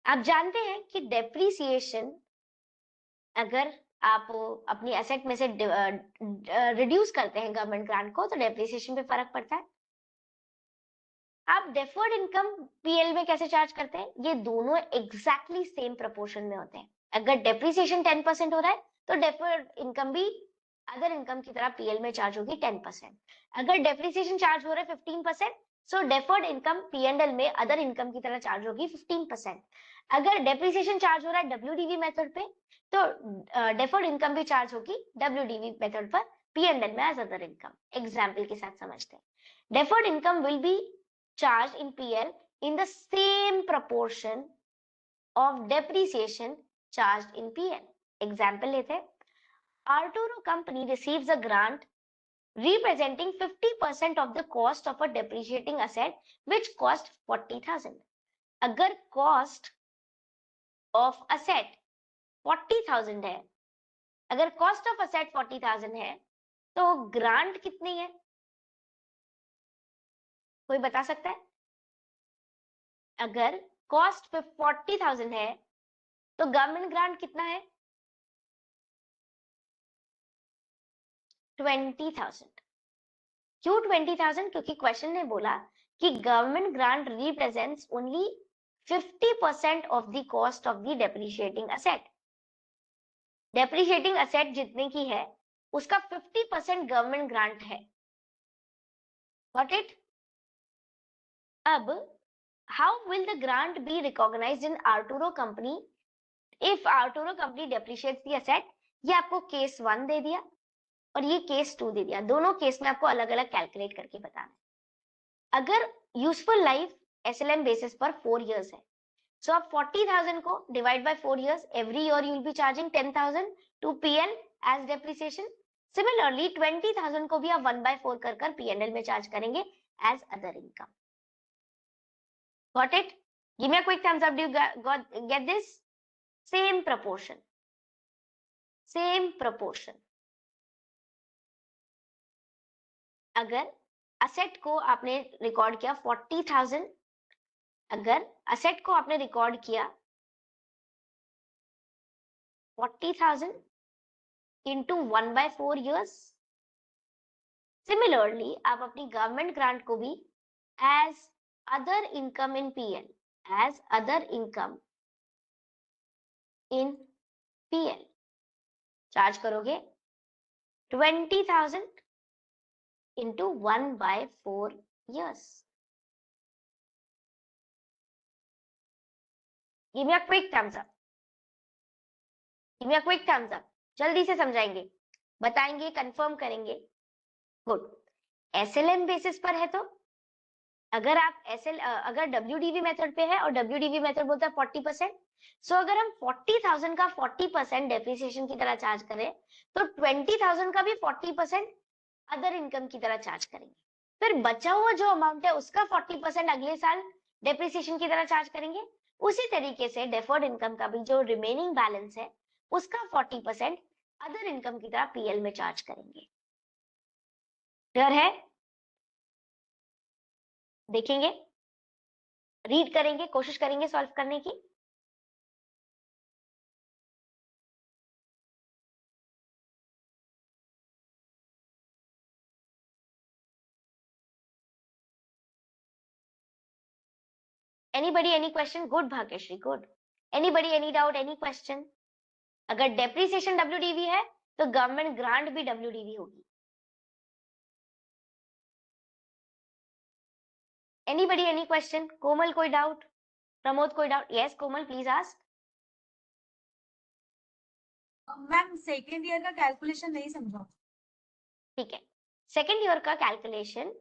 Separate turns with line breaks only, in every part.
आप जानते हैं कि डेप्रिसिएशन अगर आप अपनी एसेट में से रिड्यूस करते हैं गवर्नमेंट ग्रांट को तो डेप्रिसिएशन पे फर्क पड़ता है। आप डेफर्ड इनकम पीएल में कैसे चार्ज करते हैं? ये दोनों एग्जैक्टली सेम प्रोपोर्शन में होते हैं। अगर डेप्रिसिएशन 10% हो रहा है तो डेफर्ड इनकम भी अदर इनकम की तरह पीएल में चार्ज होगी 10%। अगर डेप्रिसिएशन चार्ज हो रहा है 15%, सो डेफर्ड इनकम पीएनएल में अदर इनकम की तरह चार्ज होगी 15%। अगर डेप्रिसिएशन चार्ज हो रहा है डब्ल्यूडीवी मेथड पे तो डेफर्ड इनकम भी चार्ज होगी डब्ल्यूडीवी मेथड पर पीएनएल में एज अदर इनकम। एग्जाम्पल के साथ समझते हैं। Deferred income will be charged in PL in the same proportion of depreciation charged in PL. Example लेते हैं, Arturo company receives a grant representing 50% of the cost of a depreciating asset which cost 40,000. अगर cost of asset 40,000 है, अगर cost of asset 40,000 है, तो grant कितनी है? कोई बता सकता है? अगर cost 40,000 है, तो गवर्नमेंट ग्रांट कितना है? 20,000। क्यों 20,000? क्योंकि क्वेश्चन ने बोला कि government grant represents only 50% of the cost of the depreciating asset. Depreciating asset जितने की है उसका 50% गवर्नमेंट ग्रांट है। Got it? अब how will the grant be recognised in Arturo company if Arturo company depreciates the asset? ये आपको case 1 दे दिया और ये केस 2 दे दिया। दोनों केस में आपको अलग अलग कैलकुलेट करके बताना है। अगर यूजफुल लाइफ एसएलएम बेसिस पर 4 इयर्स है, सो आप 40,000 को divide by 4 years, every year you will be charging 10,000 to PL as depreciation. Similarly 20,000 को भी आप 1/4 कर पीएनएल में चार्ज करेंगे as other income. Got it? Give me a quick thumbs up, do you get this? Same proportion, same proportion। अगर asset को आपने record किया 40,000, अगर असेट को आपने रिकॉर्ड किया 40,000 into 1/4 years, सिमिलरली आप अपनी गवर्नमेंट ग्रांट को भी as other income in PL, as other income in PL charge करोगे 20,000 into 1/4 years। Give me a quick thumbs up, give me a quick thumbs up. जल्दी से समझाएंगे, बताएंगे, कंफर्म करेंगे। गुड। एसएलएम बेसिस पर है तो अगर आप अगर डब्ल्यूडीवी मेथड पे है और डब्ल्यूडीवी मेथड बोलता है 40%, सो अगर हम 40,000 का 40% डेप्रिसिएशन की तरह चार्ज करें तो 20,000 का भी 40% अदर इनकम की तरह चार्ज करेंगे। फिर बचा हुआ जो अमाउंट है उसका 40% अगले साल डेप्रिसिएशन की तरह चार्ज करेंगे। उसी तरीके से डेफर्ड इनकम का भी जो रिमेनिंग बैलेंस है उसका 40% अदर इनकम की तरह पीएल में चार्ज करेंगे। क्लियर है? देखेंगे, रीड करेंगे, कोशिश करेंगे सॉल्व करने की। Anybody any question? Good Bhagyashree, good. Anybody any doubt, any question? अगर डेप्रिसिएशन डब्ल्यूडीवी है तो गवर्नमेंट ग्रांट भी डब्ल्यूडीवी होगी। Anybody any question? कोमल कोई डाउट? प्रमोद कोई doubt? Yes Komal please ask.
Ma'am second year का कैलकुलेशन नहीं समझा।
ठीक है, सेकेंड ईयर का कैलकुलेशन,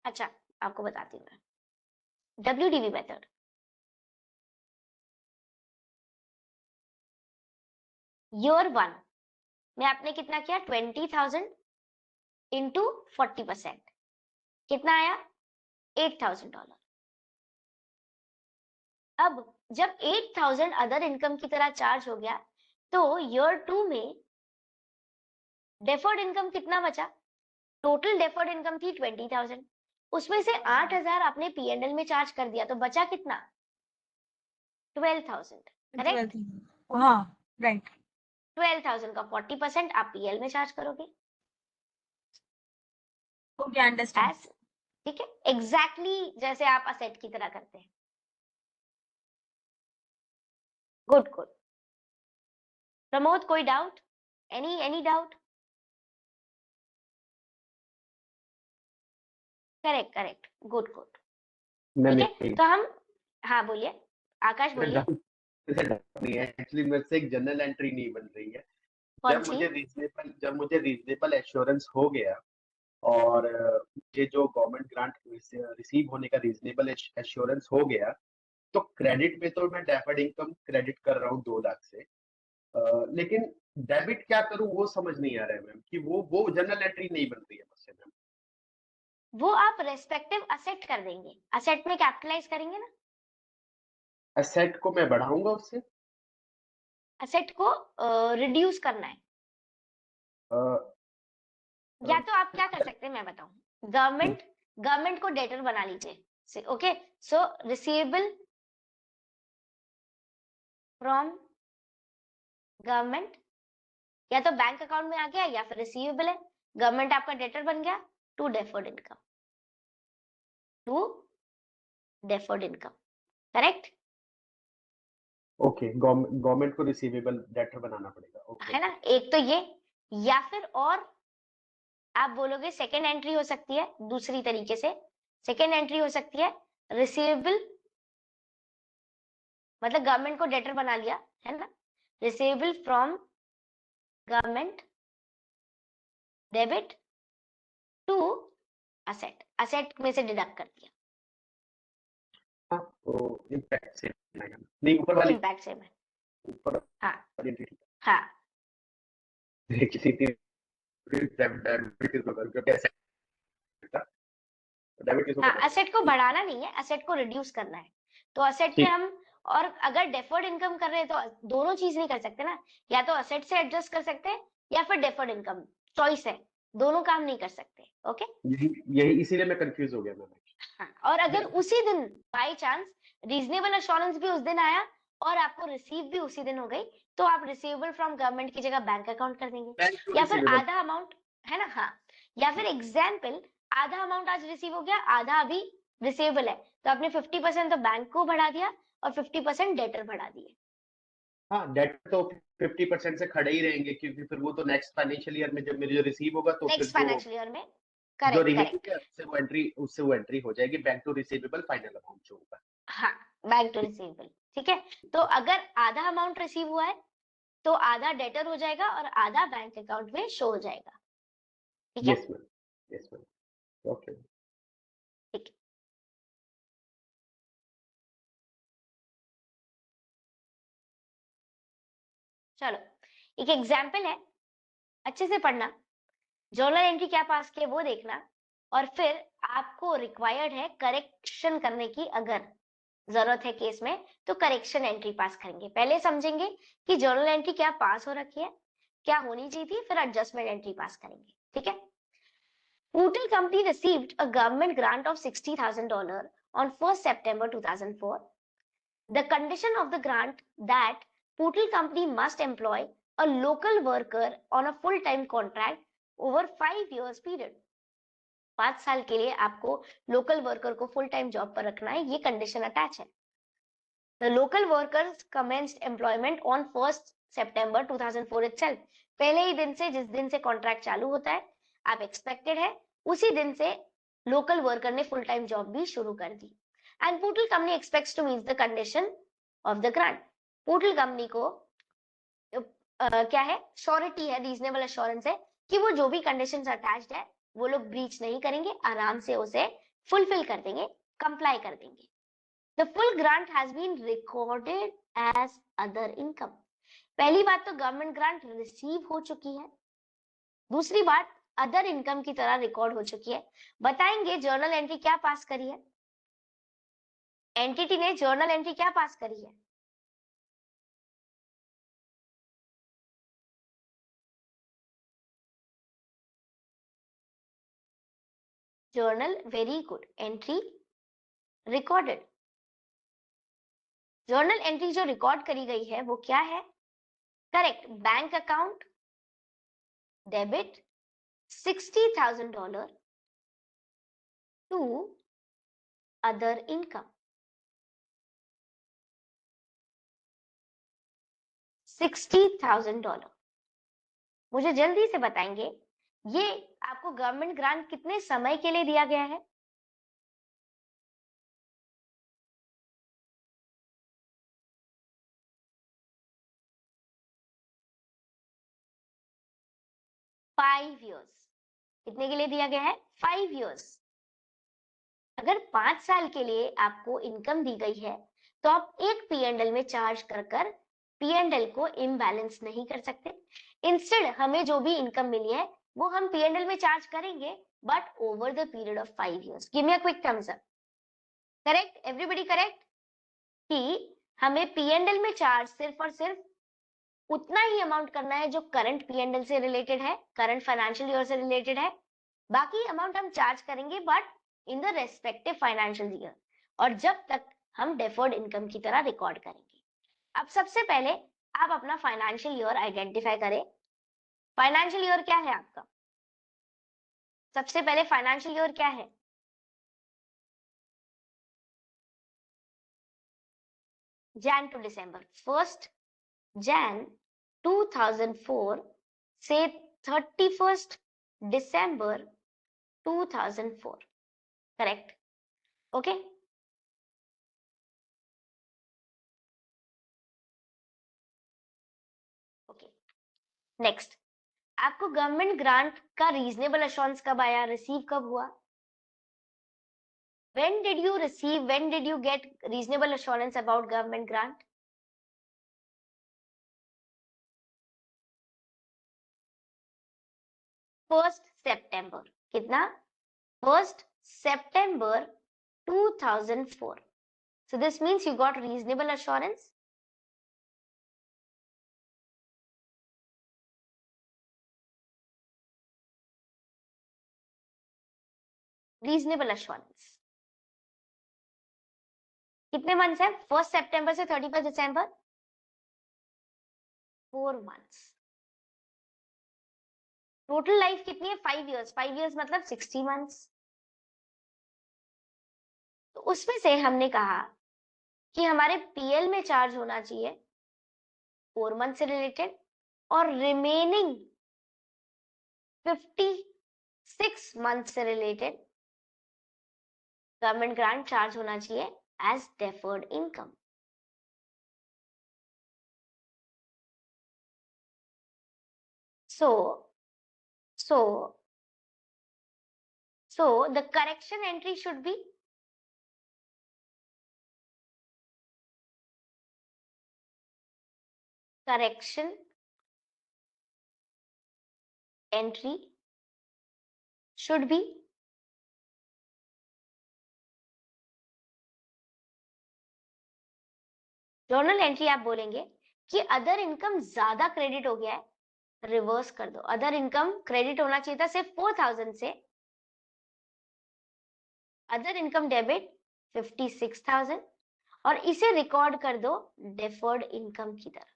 अच्छा आपको बताती हूँ मैं। डब्ल्यूडीवी मेथड, ईयर 1 में आपने कितना किया? 20,000 इंटू 40%, कितना आया? $8,000। अब जब 8,000 अदर इनकम की तरह चार्ज हो गया तो ईयर 2 में डेफर्ड इनकम कितना बचा? टोटल डेफर्ड इनकम थी 20,000, उसमें से 8,000 आपने पीएनएल में चार्ज कर दिया तो बचा कितना? 12,000, करेक्ट?
12,000 हाँ राइट
12,000 का 40% आप पीएल में चार्ज करोगे
ओके अंडरस्टैंड
एज, ठीक है, एग्जैक्टली जैसे आप असेट की तरह करते हैं। Good good. प्रमोद, कोई doubt? Any doubt? Correct correct, good good.
Ma'am
ठीक है, तो हम, हाँ बोलिए, आकाश बोलिए।
एक्चुअली मेरे से एक जनरल एंट्री नहीं बन रही है।
कौन सी?
जब मुझे रीजनेबल एश्योरेंस हो गया और ये जो गवर्नमेंट ग्रांट रिसीव होने का रीजनेबल एश्योरेंस हो गया, तो क्रेडिट में तो मैं डेफर्ड इनकम क्रेडिट कर रहा हूँ 2 लाख से, लेकिन डेबिट क्या करूं वो समझ नहीं आ रहा है मैम, कि वो जनरल एंट्री नहीं बन रही है मुझसे मैम।
वो आप रेस्पेक्टिव असेट कर देंगे, असेट में कैपिटलाइज करेंगे ना,
एसेट को मैं बढ़ाऊंगा उससे,
असेट को रिड्यूस करना है। या तो आप क्या कर सकते हैं मैं बताऊं, गवर्नमेंट को डेटर बना लीजिए, okay, so receivable from government, या तो बैंक अकाउंट में आ गया या फिर रिसीवेबल है, गवर्नमेंट आपका डेटर बन गया to deferred income, to deferred income, correct?
Okay, government को रिसीवेबल डेटर बनाना पड़ेगा, ओके
है ना, एक तो ये, या फिर और आप बोलोगे सेकेंड एंट्री हो सकती है दूसरी तरीके से, सेकेंड एंट्री हो सकती है रिसीवेबल, मतलब गवर्नमेंट को डेटर बना लिया है ना, receivable from government debit to asset, asset में से डिडक्ट कर दिया,
हाँ, तो इम्पैक्ट से नहीं, ऊपर वाली,
इम्पैक्ट से में,
ऊपर
हाँ
वाली entity।
हाँ
किसी डेबिट किसको करूं, कैसे डेबिट किसको
हाँ,
करना
असेट को बढ़ाना नहीं है, असेट को रिड्यूस करना है, तो असेट में
ठीक।
हम, और अगर डेफर्ड इनकम कर रहे हैं तो दोनों चीज नहीं कर सकते ना, या तो असेट से एडजस्ट कर सकते हैं या फिर डेफर्ड इनकम, चॉइस है, दोनों काम नहीं कर सकते, ओके?
यही इसीलिए मैं कंफ्यूज हो गया मैम।
हाँ, और अगर उसी दिन बाय चांस रीजनेबल अश्योरेंस भी उस दिन आया और आपको रिसीव भी उसी दिन हो गई, तो आप रिसीवेबल फ्रॉम गवर्नमेंट की जगह बैंक अकाउंट कर देंगे,
बैंक टू
या फिर
रिसीवेबल,
आधा अमाउंट, है ना, हाँ, या फिर एग्जाम्पल आधा अमाउंट आज रिसीव हो गया, आधा अभी रिसीवेबल है, तो आपने 50% तो बैंक को बढ़ा दिया और 50% डेटर बढ़ा दिए,
हाँ डेट तो 50% से खड़े ही रहेंगे, क्योंकि फिर वो तो नेक्स्ट फाइनेंशियल ईयर में जब मेरे जो रिसीव होगा तो फिर
नेक्स्ट
जो
फाइनेंशियल ईयर में,
जो
करेक्ट
रिमेनिंग
करेक्ट,
है उससे वो एंट्री हो जाएगी bank to receivable final amount जो होगा।
हाँ, बैंक टू रिसीवेबल, ठीक है, तो अगर आधा अमाउंट रिसीव हुआ है तो आधा डेटर हो जाएगा और आधा बैंक अकाउंट में शो हो जाएगा, ठीक है?
Yes ma'am, yes ma'am, okay.
ठीक है, चलो एक एग्जाम्पल है, अच्छे से पढ़ना, जर्नल एंट्री क्या पास किया वो देखना, और फिर आपको रिक्वायर्ड है करेक्शन करने की, अगर जरूरत है केस में तो करेक्शन एंट्री पास करेंगे, पहले समझेंगे कि जर्नल एंट्री क्या पास हो रखी है, क्या होनी चाहिए थी, फिर एडजस्टमेंट एंट्री पास करेंगे, ठीक है? Pootle company received a government grant of $60,000 on 1st September 2004. The condition of the grant that Pootle company must employ a local worker on a full-time contract over 5 years period. 5 साल के लिए आपको local worker को full time job पर रखना है, ये condition attach है। The local workers commenced employment on 1st September 2004 itself. पहले ही दिन से, जिस दिन से कॉन्ट्रैक्ट चालू होता है, आप एक्सपेक्टेड है उसी दिन से लोकल वर्कर ने फुल टाइम जॉब भी शुरू कर दी। And Pootle company expects to meet the condition of the grant. Pootle company को क्या है, श्योरिटी है, रीजनेबल एश्योरेंस है कि वो जो भी कंडीशंस अटैच्ड है वो लोग ब्रीच नहीं करेंगे, आराम से उसे फुलफिल कर देंगे, कंप्लाई कर देंगे। The full grant has been recorded as other income. पहली बात तो गवर्नमेंट ग्रांट रिसीव हो चुकी है, दूसरी बात अदर इनकम की तरह रिकॉर्ड हो चुकी है। बताएंगे जर्नल एंट्री क्या पास करी है, एंटिटी ने जर्नल एंट्री क्या पास करी है? Journal, very good, entry recorded, journal entry जो रिकॉर्ड करी गई है वो क्या है? Correct, bank account debit $60,000 to other income. $60,000। मुझे जल्दी से बताएंगे ये आपको गवर्नमेंट ग्रांट कितने समय के लिए दिया गया है? Five years. कितने के लिए दिया गया है? 5 ईयर्स। अगर 5 साल के लिए आपको इनकम दी गई है तो आप एक P&L में चार्ज कर कर P&L को इम्बैलेंस नहीं कर सकते। इंस्टेड हमें जो भी इनकम मिली है वो हम P&L में चार्ज करेंगे, but over the period of 5 years. Give me a quick thumbs up. Correct, everybody correct? कि हमें P&L में चार्ज सिर्फ और सिर्फ उतना ही अमाउंट करना है जो करंट P&L से रिलेटेड है, करंट फाइनेंशियल ईयर से रिलेटेड है। बाकी अमाउंट हम चार्ज करेंगे but in the respective financial year, और जब तक हम डेफर्ड इनकम की तरह रिकॉर्ड करेंगे। अब सबसे पहले आप अपना फाइनेंशियल ईयर आइडेंटिफाई करें। फाइनेंशियल ईयर क्या है आपका? सबसे पहले फाइनेंशियल ईयर क्या है? जैन टू दिसंबर। 1 जैन 2004 से 31 दिसंबर 2004। करेक्ट? ओके। ओके, नेक्स्ट, आपको गवर्नमेंट ग्रांट का रीजनेबल अश्योरेंस कब आया, रिसीव कब हुआ? When did you receive, when did you get reasonable assurance about government grant? First September. कितना? 1st September 2004. So this means you got reasonable assurance. Reasonable assurance. कितने months है? 1st September से 31st December? 4 months. Total life कितनी है? 5 years. 5 years मतलब 60 months. तो उसमें से हमने कहा कि हमारे PL में चार्ज होना चाहिए 4 मंथ से रिलेटेड, और रिमेनिंग 56 मंथ से रिलेटेड गवर्नमेंट ग्रांट चार्ज होना चाहिए as deferred income. So the correction entry should be correction entry should be journal entry. आप बोलेंगे कि अदर इनकम ज्यादा क्रेडिट हो गया है, रिवर्स कर दो। अदर इनकम क्रेडिट होना चाहिए था सिर्फ 4,000 से, अदर इनकम डेबिट 56,000, और इसे रिकॉर्ड कर दो डेफर्ड इनकम की तरह,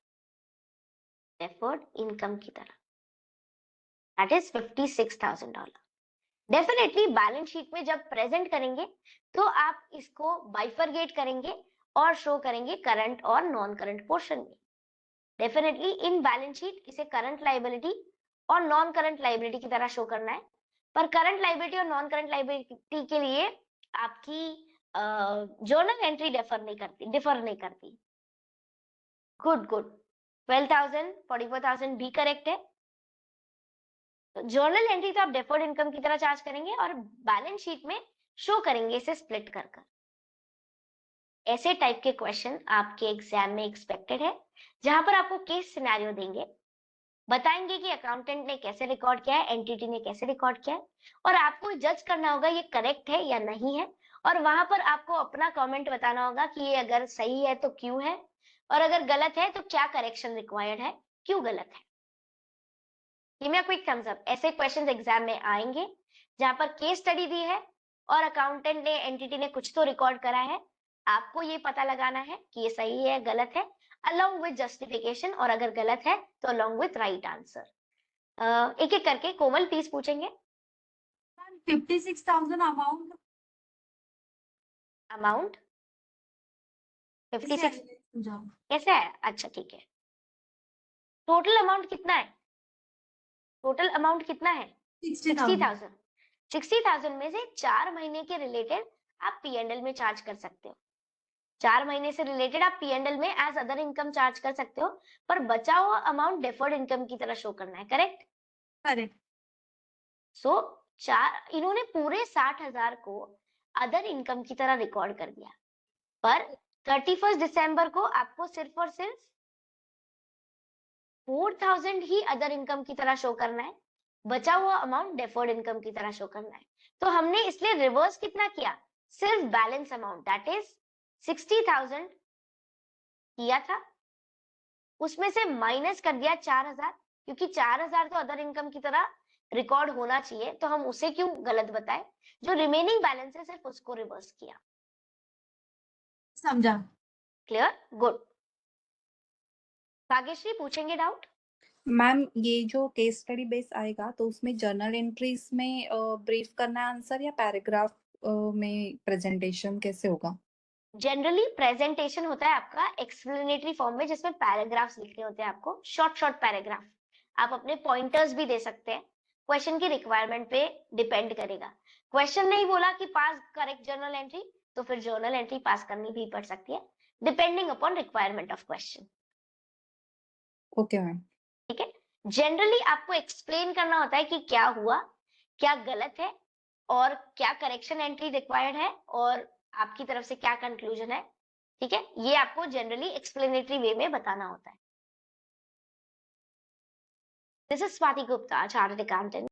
डेफर्ड इनकम की तरह, that is $56,000। Definitely balance sheet में जब प्रेजेंट करेंगे तो आप इसको बाइफरगेट करेंगे और शो करेंगे करंट और नॉन करंट पोर्शन में। डेफिनेटली इन बैलेंस शीट इसे करंट लायबिलिटी और नॉन करंट लायबिलिटी की तरह शो करना है, पर करंट लायबिलिटी और नॉन करंट लायबिलिटी के लिए आपकी जर्नल एंट्री डिफर नहीं करती। गुड गुड, 12,000 44,000 भी करेक्ट है। तो जर्नल एंट्री तो आप डेफर्ड इनकम की तरह चार्ज करेंगे और बैलेंस शीट में शो करेंगे इसे स्प्लिट कर कर। ऐसे टाइप के क्वेश्चन आपके एग्जाम में एक्सपेक्टेड है, जहां पर आपको केस सिनेरियो देंगे, बताएंगे कि अकाउंटेंट ने कैसे रिकॉर्ड किया है, एंटिटी ने कैसे रिकॉर्ड किया है, और आपको जज करना होगा ये करेक्ट है या नहीं है, और वहां पर आपको अपना कमेंट बताना होगा कि ये अगर सही है तो क्यों है, और अगर गलत है तो क्या करेक्शन रिक्वायर्ड है, क्यों गलत है। Give me a quick thumbs up. ऐसे क्वेश्चंस एग्जाम में आएंगे जहां पर केस स्टडी दी है और अकाउंटेंट ने, एंटिटी ने कुछ तो रिकॉर्ड करा है, आपको ये पता लगाना है कि ये सही है गलत है अलोंग विद जस्टिफिकेशन, और अगर गलत है तो अलोंग विद राइट आंसर। एक एक करके कोमल प्लीज पूछेंगे।
मैम 56,000 अमाउंट
अमाउंट 56
समझाओ।
कैसे है? अच्छा ठीक है, टोटल अमाउंट कितना है? टोटल अमाउंट कितना है?
60,000
60,000। 60,000 में से 4 महीने के रिलेटेड आप P&L में चार्ज कर सकते हो। 4 महीने से रिलेटेड आप P&L में एज अदर इनकम चार्ज कर सकते हो, पर बचा हुआ अमाउंट डेफर्ड इनकम की तरह शो करना है, करेक्ट?
करेक्ट।
सो इन्होंने पूरे 60,000 को अदर इनकम की तरह रिकॉर्ड कर दिया, पर 31 दिसंबर को आपको सिर्फ और सिर्फ 4,000 ही अदर इनकम की तरह शो करना है, बचा हुआ अमाउंट डेफर्ड इनकम की तरह शो करना है। तो हमने इसलिए रिवर्स कितना किया? सिर्फ बैलेंस अमाउंट दैट इज 60,000 किया था, उसमें से माइनस कर दिया 4,000, क्योंकि 4,000 तो अदर इनकम की तरह रिकॉर्ड होना चाहिए, तो हम उसे क्यों गलत बताए? जो रिमेनिंग बैलेंस है सिर्फ उसको रिवर्स किया।
समझा।
क्लियर? गुड। भाग्यश्री पूछेंगे डाउट?
मैम ये जो केस स्टडी बेस आएगा तो उसमें जर्नल एंट्रीज में ब्रीफ करना है आंसर या पैराग्राफ में प्रेजेंटेशन कैसे होगा?
जनरली प्रेजेंटेशन होता है आपका एक्सप्लेनेटरी फॉर्म में, जिसमें पैराग्राफ्स लिखने होते हैं आपको, शॉर्ट शॉर्ट पैराग्राफ। आप अपने पॉइंटर्स भी दे सकते हैं, क्वेश्चन की रिक्वायरमेंट पे डिपेंड करेगा। क्वेश्चन नहीं बोला कि पास करेक्ट जर्नल एंट्री, तो फिर जर्नल एंट्री पास करनी भी पड़ सकती है, depending upon requirement of question.
Okay ma'am.
ठीक है, जनरली आपको एक्सप्लेन करना होता है कि क्या हुआ, क्या गलत है, और क्या करेक्शन एंट्री रिक्वायर्ड है, और आपकी तरफ से क्या कंक्लूजन है। ठीक है, ये आपको जनरली एक्सप्लेनेटरी वे में बताना होता है। This is Swati Gupta, chartered accountant.